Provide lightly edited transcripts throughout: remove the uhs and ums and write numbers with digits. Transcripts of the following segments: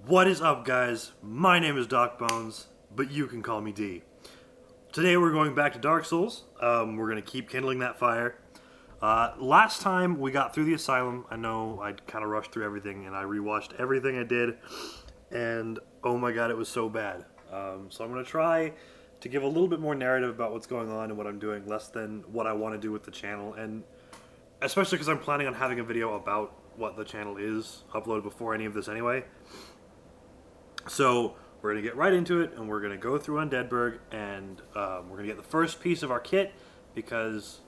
What is up, guys? My name is Doc Bones, but you can call me D. Today we're going back to Dark Souls. We're going to keep kindling that fire. Last time we got through the Asylum, I know I kind of rushed through everything, and I rewatched everything I did, and oh my god, it was so bad. So I'm going to try to give a little bit more narrative about what's going on and what I'm doing, less than what I want to do with the channel, and especially because I'm planning on having a video about what the channel is uploaded before any of this anyway. So we're going to get right into it, and we're going to go through Undeadburg, and we're going to get the first piece of our kit, because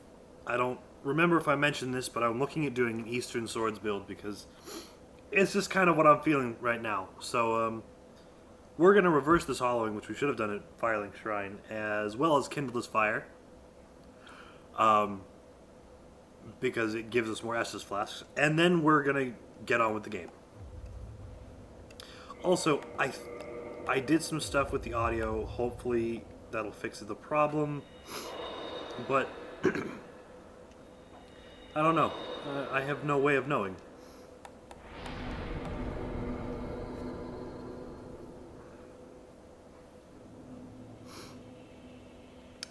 I don't remember if I mentioned this, but I'm looking at doing an Eastern Swords build, because it's just kind of what I'm feeling right now. So we're going to reverse this hollowing, which we should have done at Firelink Shrine, as well as kindle this fire, because it gives us more Estus flasks, and then we're going to get on with the game. Also, I did some stuff with the audio. Hopefully that'll fix the problem. But I don't know. I have no way of knowing.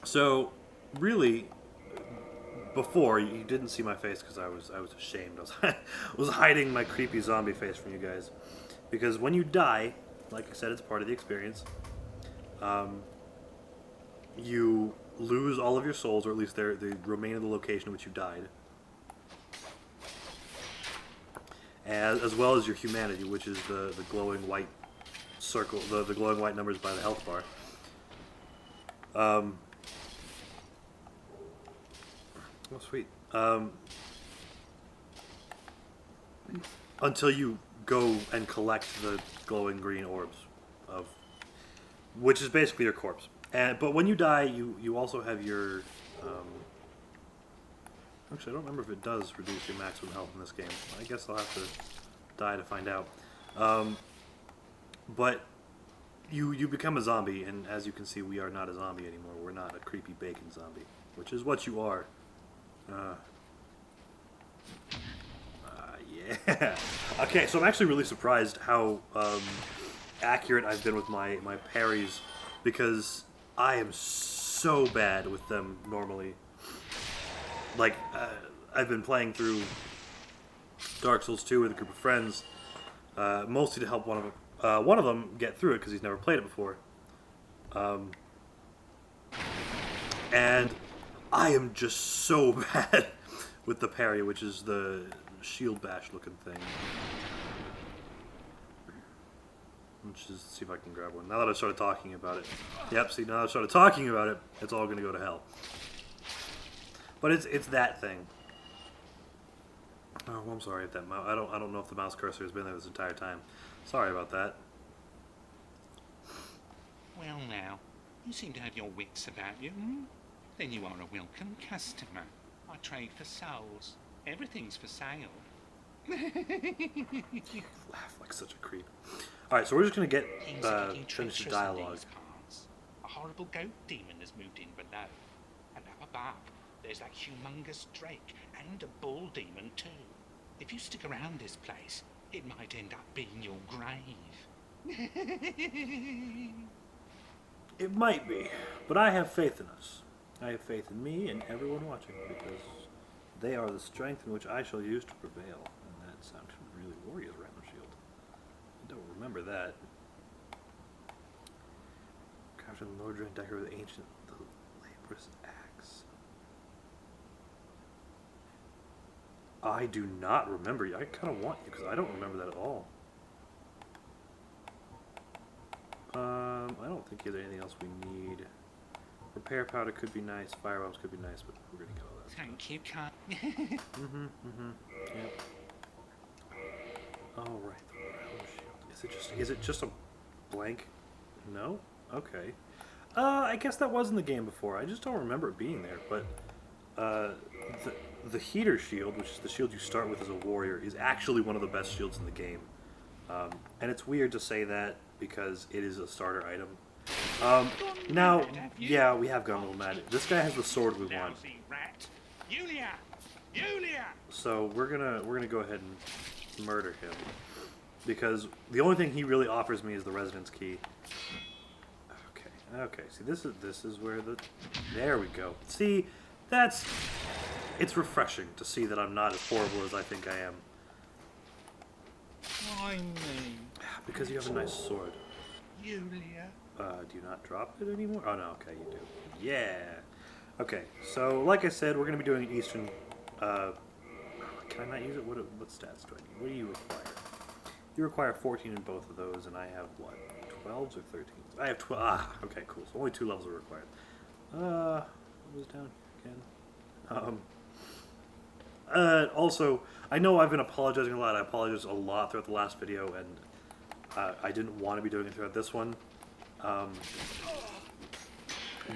So, really, before you didn't see my face because I was ashamed. I was hiding my creepy zombie face from you guys. Because when you die, like I said, it's part of the experience, you lose all of your souls, or at least they remain in the location in which you died. As well as your humanity, which is the glowing white circle, the glowing white numbers by the health bar. Oh, sweet. Until you go and collect the glowing green orbs, which is basically your corpse. But when you die, you also have your... actually, I don't remember if it does reduce your maximum health in this game. I guess I'll have to die to find out. But you become a zombie, and as you can see, we are not a zombie anymore. We're not a creepy bacon zombie, which is what you are. Yeah. Okay, so I'm actually really surprised how accurate I've been with my parries, because I am so bad with them normally. Like, I've been playing through Dark Souls 2 with a group of friends, mostly to help one of them get through it, because he's never played it before. And I am just so bad with the parry, which is the shield bash looking thing. Let's just see if I can grab one. Now that I've started talking about it. Yep, see, now that I've started talking about it, it's all going to go to hell. But it's that thing. Oh, well, I'm sorry if that mouse... I don't know if the mouse cursor has been there this entire time. Sorry about that. Well now, you seem to have your wits about you, hmm? Then you are a welcome customer. I trade for souls. Everything's for sale. Laugh like such a creep. Alright, so we're just going to get finished the dialogue. A horrible goat demon has moved in below. And up above, there's that humongous drake and a bull demon too. If you stick around this place, it might end up being your grave. It might be, but I have faith in us. I have faith in me and everyone watching, because they are the strength in which I shall use to prevail. And that sounds really Warrior's Random Shield. I don't remember that. Crafted the Lord Decker with ancient laborious axe. I do not remember. I kind of want you, because I don't remember that at all. I don't think there's anything else we need. Repair powder could be nice, fire bombs could be nice, but we're gonna get all that. Thank you, Cut. Yep. Oh right, the round shield. Is it just a blank? No? Okay. I guess that was in the game before. I just don't remember it being there, but the heater shield, which is the shield you start with as a warrior, is actually one of the best shields in the game. And it's weird to say that because it is a starter item. Now, yeah, we have gone a little mad. This guy has the sword we want. So we're gonna go ahead and murder him. because the only thing he really offers me is the residence key. Okay. See, this is where the... There we go. See, it's refreshing to see that I'm not as horrible as I think I am. Why me? Because you have a nice sword. Yulia. Do you not drop it anymore? Oh no, okay, you do. Yeah. Okay, so like I said, we're going to be doing an Eastern... can I not use it? What stats do I need? What do you require? You require 14 in both of those, and I have what? 12s or 13s? I have 12. Ah, okay, cool. So only 2 levels are required. What was down again? Also, I know I've been apologizing a lot. I apologized a lot throughout the last video, and I didn't want to be doing it throughout this one.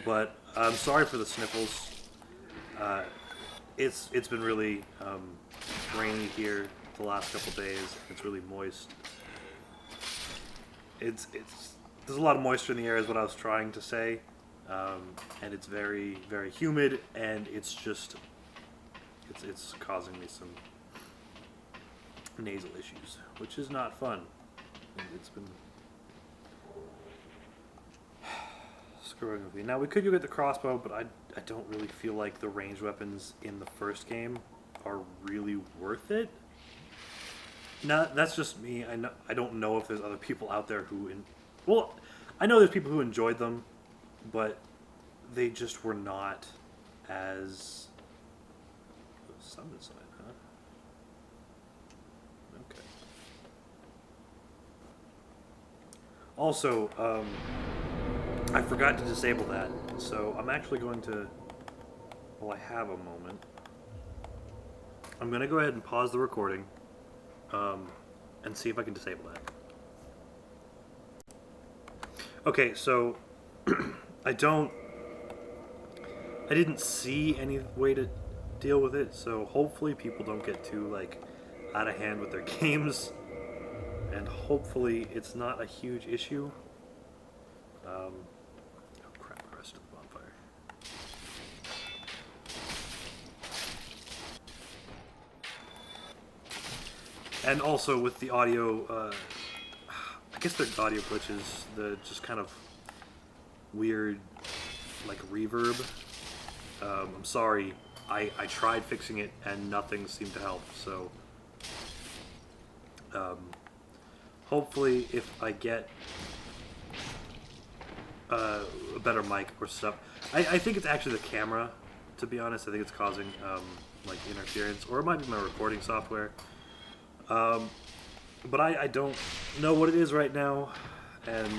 But I'm sorry for the sniffles. It's been really rainy here the last couple days. It's really moist. There's a lot of moisture in the air is what I was trying to say, and it's very, very humid, and it's causing me some nasal issues, which is not fun. It's been screwing with me. Now we could go get the crossbow, but I don't really feel like the ranged weapons in the first game are really worth it. Now that's just me. I don't know if there's other people out there who well, I know there's people who enjoyed them, but they just were not as summon side, huh? Okay. Also, I forgot to disable that, so I'm actually going to, while I have a moment, I'm going to go ahead and pause the recording and see if I can disable that. Okay, so I didn't see any way to deal with it, so hopefully people don't get too like out of hand with their games, and hopefully it's not a huge issue. Oh crap, the rest of the bonfire. And also with the audio, I guess they're audio glitches, the just kind of weird like reverb. I'm sorry, I tried fixing it and nothing seemed to help, so hopefully if I get a better mic or stuff. I think it's actually the camera, to be honest. I think it's causing like interference, or it might be my recording software. But I don't know what it is right now, and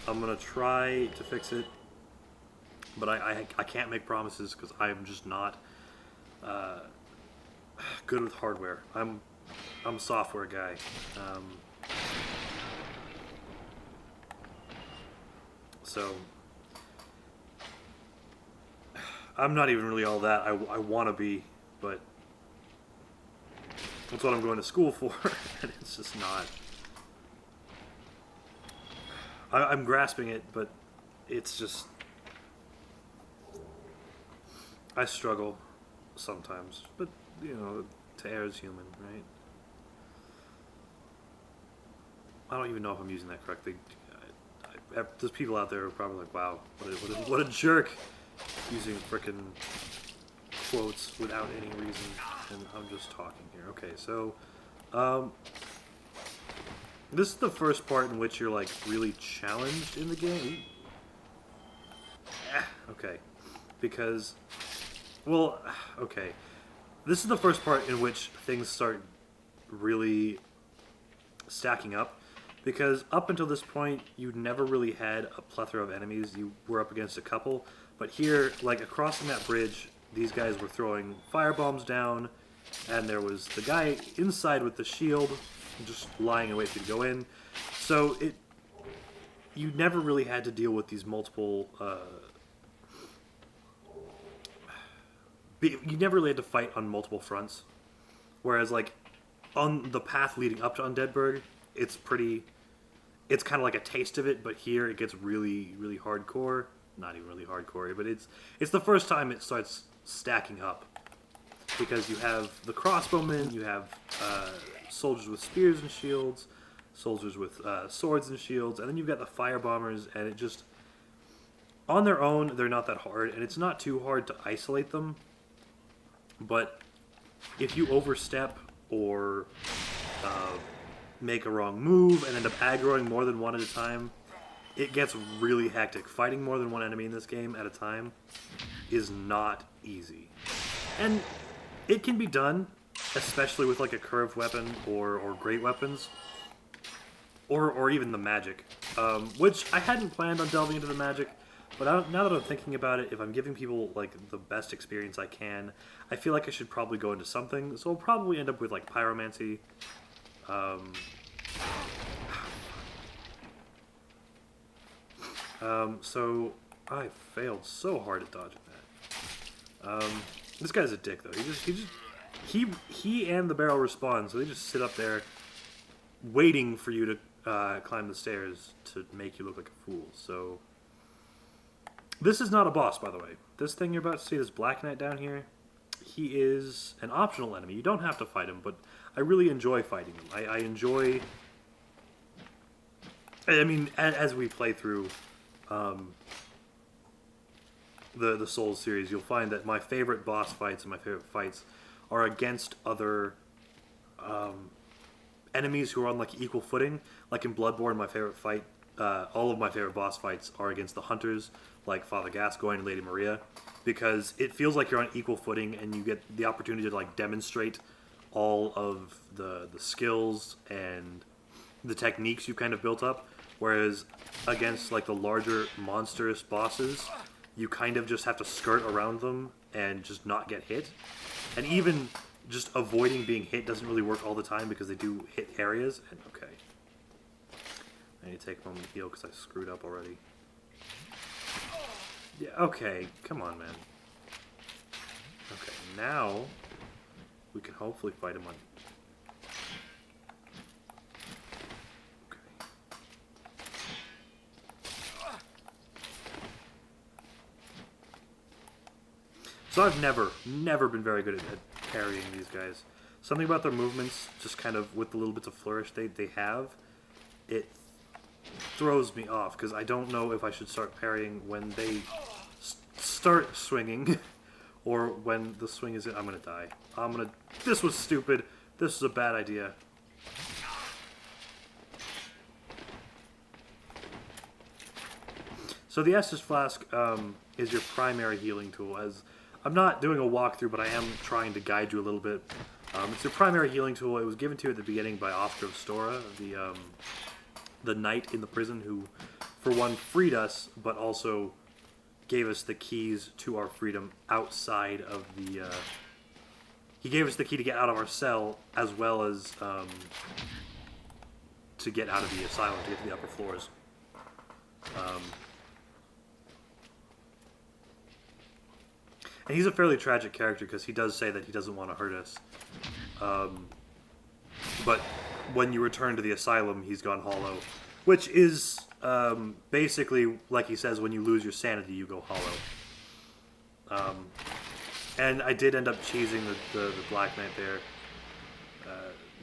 I'm gonna try to fix it. But I can't make promises because I'm just not good with hardware. I'm a software guy. So I'm not even really all that. I want to be, but that's what I'm going to school for, and it's just not. I'm grasping it, but it's just... I struggle sometimes, but, you know, to err is human, right? I don't even know if I'm using that correctly. There's people out there who are probably like, wow, what a jerk, using frickin' quotes without any reason, and I'm just talking here. Okay, so, this is the first part in which you're, like, really challenged in the game. Okay, because, well, okay. This is the first part in which things start really stacking up. Because up until this point, you never really had a plethora of enemies. You were up against a couple. But here, like, crossing that bridge, these guys were throwing firebombs down. And there was the guy inside with the shield, just lying in wait for you to go in. So, you never really had to deal with these multiple... you never really had to fight on multiple fronts. Whereas, like, on the path leading up to Undeadburg, it's kind of like a taste of it, but here it gets really, really hardcore. Not even really hardcore, but it's the first time it starts stacking up. Because you have the crossbowmen, you have soldiers with spears and shields, soldiers with swords and shields, and then you've got the fire bombers, and it just on their own they're not that hard, and it's not too hard to isolate them. But if you overstep or make a wrong move and end up aggroing more than one at a time, it gets really hectic. Fighting more than one enemy in this game at a time is not easy. And it can be done, especially with like a curved weapon or great weapons. Or even the magic. Which I hadn't planned on delving into the magic, but now that I'm thinking about it, if I'm giving people like the best experience I can, I feel like I should probably go into something. So I'll probably end up with like pyromancy. So I failed so hard at dodging that. This guy's a dick though. He and the barrel respond, so they just sit up there waiting for you to climb the stairs to make you look like a fool. So this is not a boss, by the way. This thing you're about to see, this Black Knight down here, he is an optional enemy. You don't have to fight him, but I really enjoy fighting him. I enjoy... I mean, as we play through the Souls series, you'll find that my favorite boss fights and my favorite fights are against other enemies who are on like equal footing. Like in Bloodborne, my favorite fight, all of my favorite boss fights are against the hunters, like Father Gascoigne and Lady Maria, because it feels like you're on equal footing and you get the opportunity to like demonstrate all of the skills and the techniques you kind of built up. Whereas against like the larger monstrous bosses, you kind of just have to skirt around them and just not get hit. And even just avoiding being hit doesn't really work all the time because they do hit areas. And okay, I need to take a moment to heal because I screwed up already. Yeah, okay, come on, man. Okay, now we can hopefully fight him on. So I've never been very good at parrying these guys. Something about their movements, just kind of with the little bits of flourish they have, it throws me off, because I don't know if I should start parrying when they start swinging, or when the swing is in. I'm gonna die. This was stupid. This was a bad idea. So the Estus Flask is your primary healing tool. As I'm not doing a walkthrough, but I am trying to guide you a little bit. It's your primary healing tool. It was given to you at the beginning by Oscar of Stora, the knight in the prison who, for one, freed us, but also gave us the keys to our freedom outside of the... he gave us the key to get out of our cell, as well as to get out of the asylum, to get to the upper floors. And he's a fairly tragic character because he does say that he doesn't want to hurt us. But when you return to the asylum, he's gone hollow. Which is basically, like he says, when you lose your sanity, you go hollow. And I did end up cheesing the Black Knight there.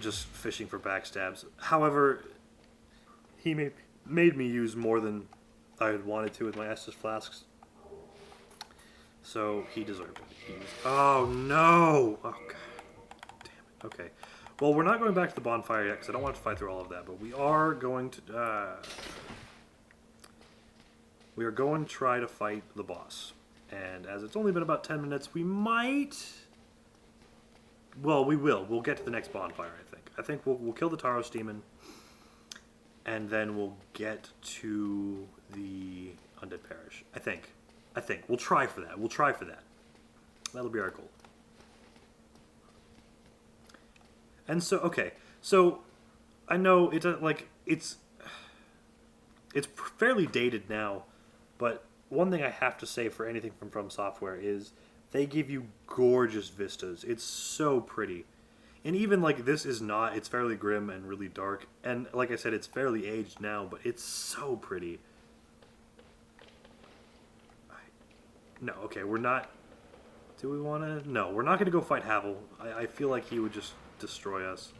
Just fishing for backstabs. However, he made me use more than I had wanted to with my Estus Flasks. So he deserved it. Oh no! Oh god. Damn it. Okay. Well, we're not going back to the bonfire yet because I don't want to fight through all of that, but we are going to... we are going to try to fight the boss. And as it's only been about 10 minutes, we might... Well, we will. We'll get to the next bonfire, I think. I think we'll kill the Taros demon, and then we'll get to the Undead Parish. I think. We'll try for that. That'll be our goal. And so, okay. So, I know it's fairly dated now, but one thing I have to say for anything from Software is they give you gorgeous vistas. It's so pretty. And even like this is not, it's fairly grim and really dark. And like I said, it's fairly aged now, but it's so pretty. No, okay, we're not... Do we want to... No, we're not going to go fight Havel. I feel like he would just destroy us.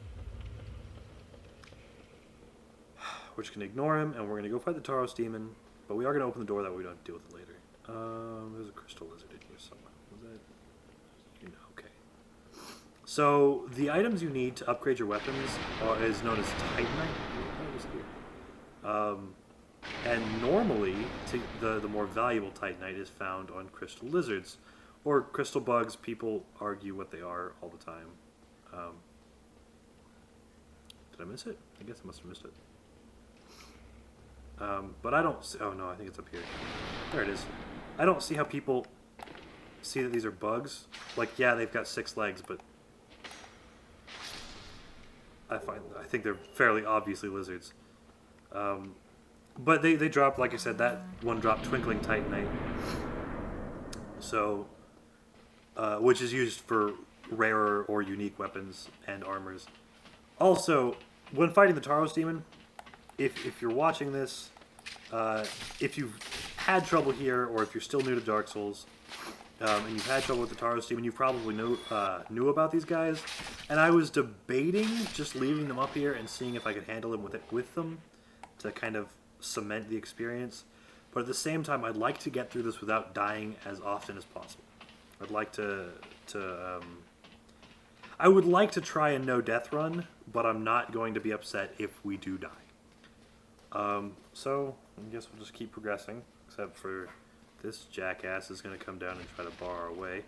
We're just going to ignore him, and we're going to go fight the Taros demon. But we are going to open the door that way we don't have to deal with it later. There's a crystal lizard in here somewhere. Was that? Okay. So the items you need to upgrade your weapons is known as Titanite. And normally, the more valuable Titanite is found on crystal lizards. Or crystal bugs. People argue what they are all the time. Did I miss it? I guess I must have missed it. But I don't see... Oh, no, I think it's up here. There it is. I don't see how people see that these are bugs. Like, yeah, they've got 6 legs, but... I think they're fairly obviously lizards. But they drop, like I said, that one dropped Twinkling Titanite. So... which is used for rarer or unique weapons and armors. Also, when fighting the Taros demon, if you're watching this, if you've had trouble here, or if you're still new to Dark Souls, and you've had trouble with the Taros demon, you probably knew about these guys. And I was debating just leaving them up here and seeing if I could handle them with them to kind of cement the experience. But at the same time, I'd like to get through this without dying as often as possible. I'd like I would like to try a no-death run, but I'm not going to be upset if we do die. So, I guess we'll just keep progressing, except for this jackass is going to come down and try to bar our way.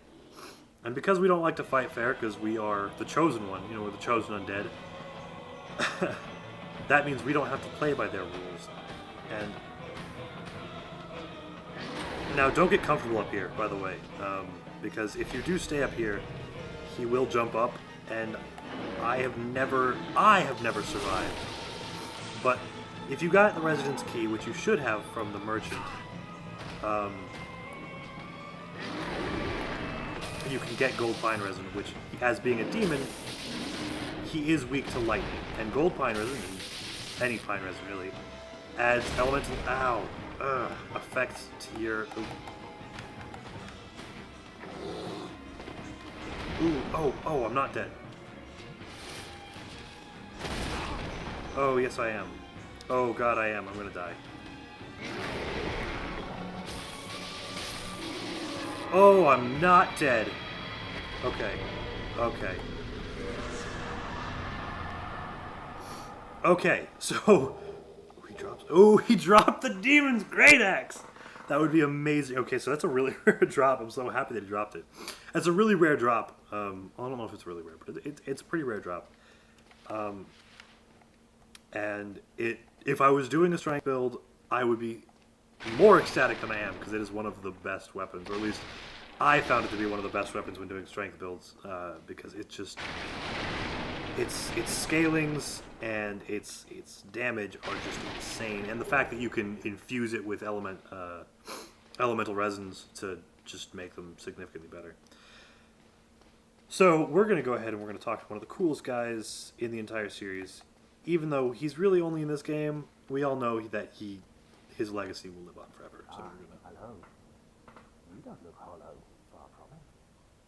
And because we don't like to fight fair, because we are the chosen one, you know, we're the chosen undead, that means we don't have to play by their rules. And now, don't get comfortable up here, by the way, because if you do stay up here, he will jump up, and I have never survived. But if you got the residence key, which you should have from the merchant, you can get gold pine resin, which, as being a demon, he is weak to lightning. And gold pine resin, and any pine resin really, adds elemental effects to your... Oh, I'm not dead. Oh, yes I am. Oh god, I am. I'm gonna die. Oh, I'm not dead. Okay. Okay, so... he dropped the demon's great axe! That would be amazing. Okay, so that's a really rare drop. I'm so happy that he dropped it. That's a really rare drop. I don't know if it's really rare, but it's a pretty rare drop. And if I was doing a strength build, I would be more ecstatic than I am, because it is one of the best weapons, or at least I found it to be one of the best weapons when doing strength builds, because it just... Its scalings and its damage are just insane, and the fact that you can infuse it with elemental resins to just make them significantly better. So we're going to go ahead and we're going to talk to one of the coolest guys in the entire series. Even though he's really only in this game, we all know that his legacy will live on forever. So we're gonna... Hello. You don't look hollow, far from it.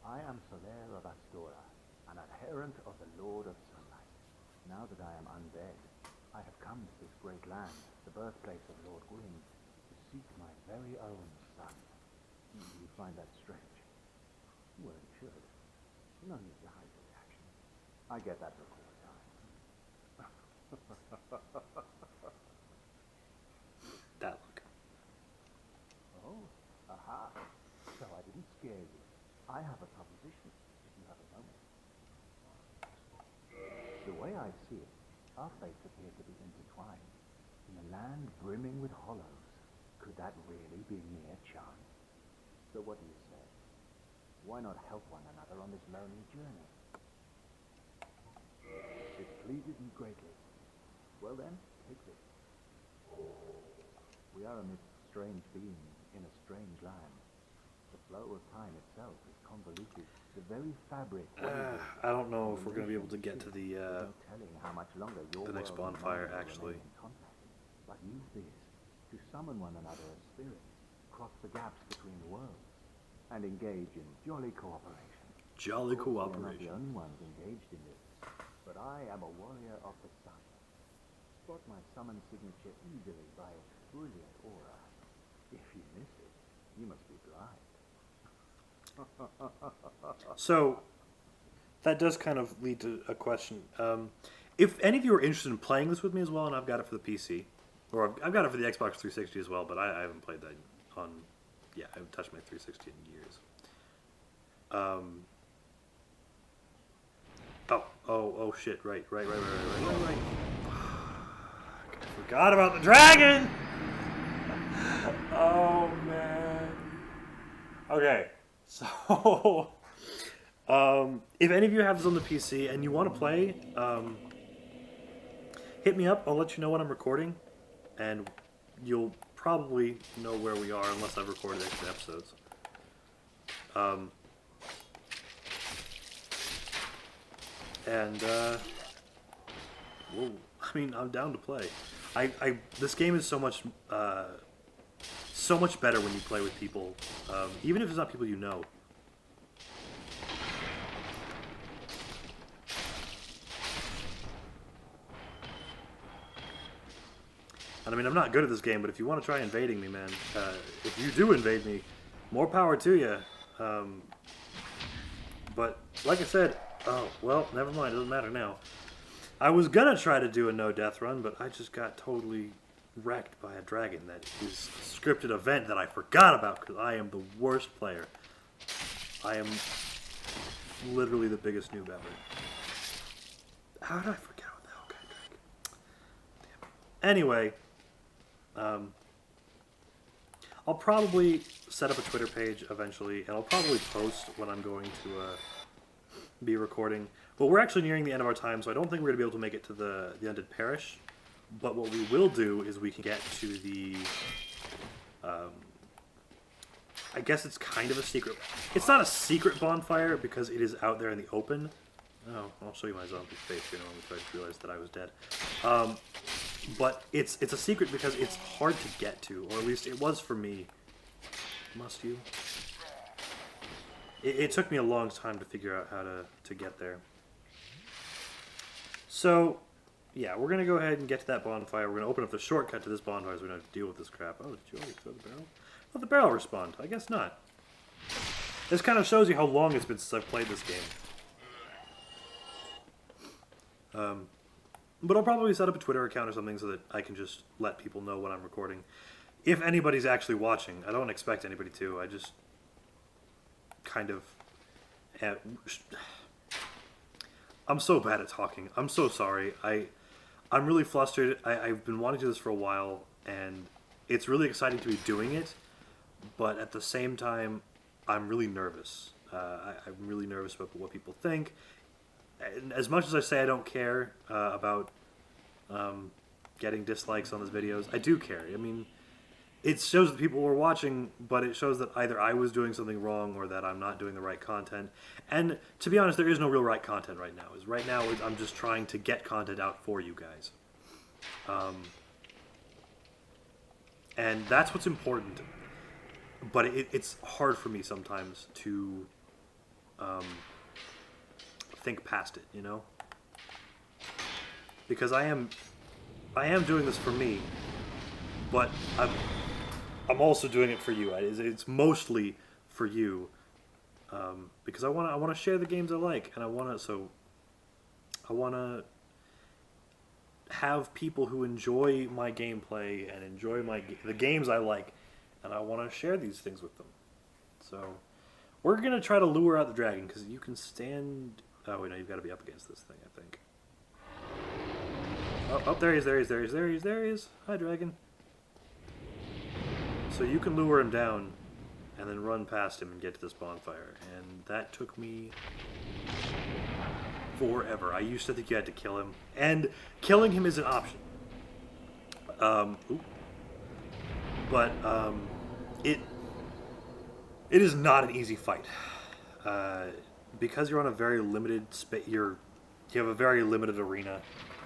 I am Soler of Astora, an adherent of the Lord of Sunlight. Now that I am undead, I have come to this great land, the birthplace of Lord Gwyn, to seek my very own son. You find that strange? Well, you should. No need to hide your reaction. I get that before time. That look. Oh, aha. So I didn't scare you. I have a proposition, if you have a moment. The way I see it, our fates appear to be intertwined. In a land brimming with hollows, could that really be mere chance? So what do you say? Why not help one another on this lonely journey? It pleases me greatly. Well then, take this. We are amidst strange beings in a strange land. The flow of time itself is convoluted. The very fabric... I don't know if we're going to be able to get to the next bonfire, actually. But use this to summon one another as spirits, cross the gaps between the worlds, and engage in jolly cooperation. Jolly Of course, cooperation. we are not the only ones engaged in this, but I am a warrior of the sun. spot my summon signature easily by its brilliant aura. If you miss it, you must be blind. So that does kind of lead to a question. If any of you are interested in playing this with me as well, and I've got it for the PC, or I've got it for the Xbox 360 as well, but I haven't played that on. Yeah, I haven't touched my 360 in years. Oh shit! Right. I forgot about the dragon. Oh man. Okay, so if any of you have this on the PC and you want to play, hit me up. I'll let you know when I'm recording, and you'll probably know where we are unless I've recorded extra episodes. Whoa, I mean, I'm down to play. This game is so much better when you play with people, even if it's not people you know. And I mean, I'm not good at this game, but if you want to try invading me, man, if you do invade me, more power to you. But like I said, oh, well, never mind, it doesn't matter now. I was gonna try to do a no-death run, but I just got totally wrecked by a dragon that is a scripted event that I forgot about because I am the worst player. I am literally the biggest noob ever. How did I forget what the hell kind of dragon? Damn. Anyway, I'll probably set up a Twitter page eventually, and I'll probably post when I'm going to be recording. But we're actually nearing the end of our time, so I don't think we're going to be able to make it to the Undead Parish. But what we will do is we can get to the... I guess it's kind of a secret... It's not a secret bonfire because it is out there in the open. Oh, I'll show you my zombie face here in a moment, so I just realized that I was dead. But it's a secret because it's hard to get to, or at least it was for me. Must you? It took me a long time to figure out how to get there. So, yeah, we're going to go ahead and get to that bonfire. We're going to open up the shortcut to this bonfire so we don't have to deal with this crap. Oh, did you already throw the barrel? Let the barrel respond. I guess not. This kind of shows you how long it's been since I've played this game. But I'll probably set up a Twitter account or something so that I can just let people know when I'm recording. If anybody's actually watching. I don't expect anybody to. I just kind of... I'm so bad at talking. I'm so sorry. I'm really flustered. I've been wanting to do this for a while, and it's really exciting to be doing it, but at the same time, I'm really nervous. I'm really nervous about what people think. And as much as I say I don't care about getting dislikes on these videos, I do care. I mean, it shows that people were watching, but it shows that either I was doing something wrong or that I'm not doing the right content. And to be honest, there is no real right content right now. Right now, I'm just trying to get content out for you guys. And that's what's important. But it's hard for me sometimes to think past it, you know? Because I am doing this for me, but I'm also doing it for you. It's mostly for you, because I want to share the games I like, and I want to have people who enjoy my gameplay and enjoy the games I like, and I want to share these things with them. So we're gonna try to lure out the dragon because you can stand. Oh wait, no, you've got to be up against this thing, I think. Oh, there he is. Hi, dragon. So you can lure him down and then run past him and get to this bonfire. And that took me forever. I used to think you had to kill him. And killing him is an option. It is not an easy fight. Because you're on a very limited space, you have a very limited arena.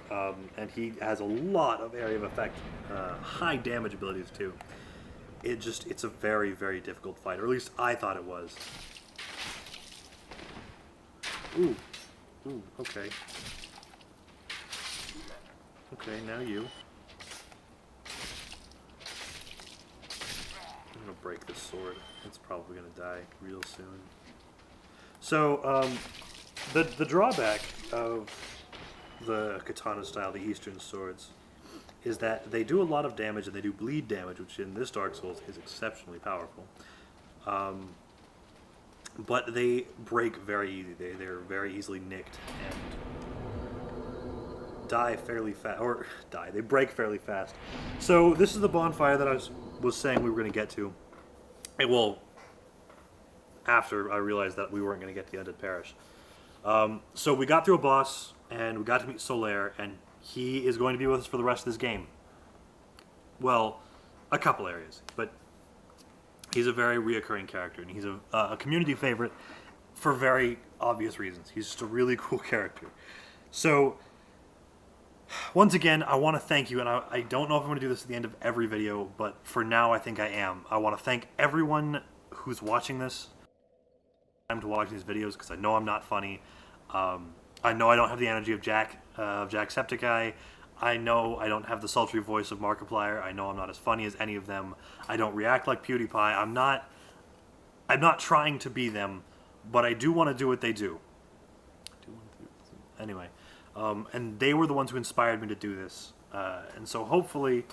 And he has a lot of area of effect, high damage abilities too. It's a very, very difficult fight, or at least I thought it was. Ooh, okay. Okay, now you. I'm gonna break this sword. It's probably gonna die real soon. So, the drawback of the katana style, the Eastern swords, is that they do a lot of damage and they do bleed damage, which in this Dark Souls is exceptionally powerful. But they break very easy. They're very easily nicked and die fairly fast, or die. They break fairly fast. So this is the bonfire that I was saying we were going to get to. Well, after I realized that we weren't going to get to the Undead Parish. So we got through a boss, and we got to meet Solaire, and he is going to be with us for the rest of this game. Well, a couple areas, but he's a very reoccurring character, and he's a community favorite for very obvious reasons. He's just a really cool character. So, once again, I want to thank you, and I don't know if I'm going to do this at the end of every video, but for now I think I am. I want to thank everyone who's watching this. Time to watch these videos because I know I'm not funny. I know I don't have the energy of Jacksepticeye. I know I don't have the sultry voice of Markiplier. I know I'm not as funny as any of them. I don't react like PewDiePie. I'm not trying to be them, but I do want to do what they do. Anyway, and they were the ones who inspired me to do this. And so hopefully,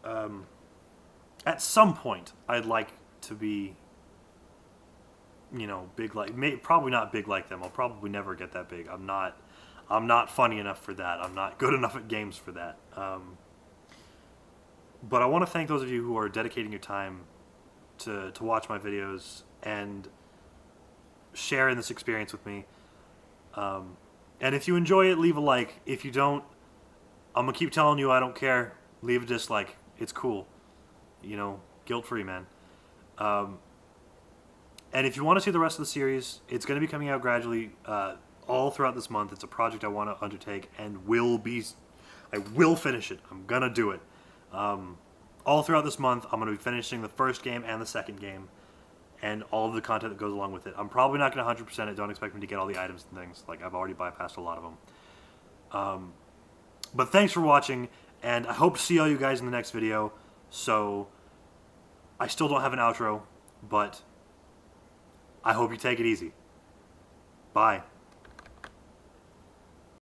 at some point, I'd like to be, you know, big like, probably not big like them. I'll probably never get that big. I'm not funny enough for that. I'm not good enough at games for that. But I want to thank those of you who are dedicating your time to watch my videos and sharing this experience with me. And if you enjoy it, leave a like. If you don't, I'm going to keep telling you I don't care. Leave a dislike. It's cool. You know, guilt-free, man. And if you want to see the rest of the series, it's going to be coming out gradually all throughout this month. It's a project I want to undertake and I will finish it. I'm going to do it. All throughout this month, I'm going to be finishing the first game and the second game and all of the content that goes along with it. I'm probably not going to 100% it. Don't expect me to get all the items and things. Like, I've already bypassed a lot of them. But thanks for watching, and I hope to see all you guys in the next video. So, I still don't have an outro, but I hope you take it easy. Bye.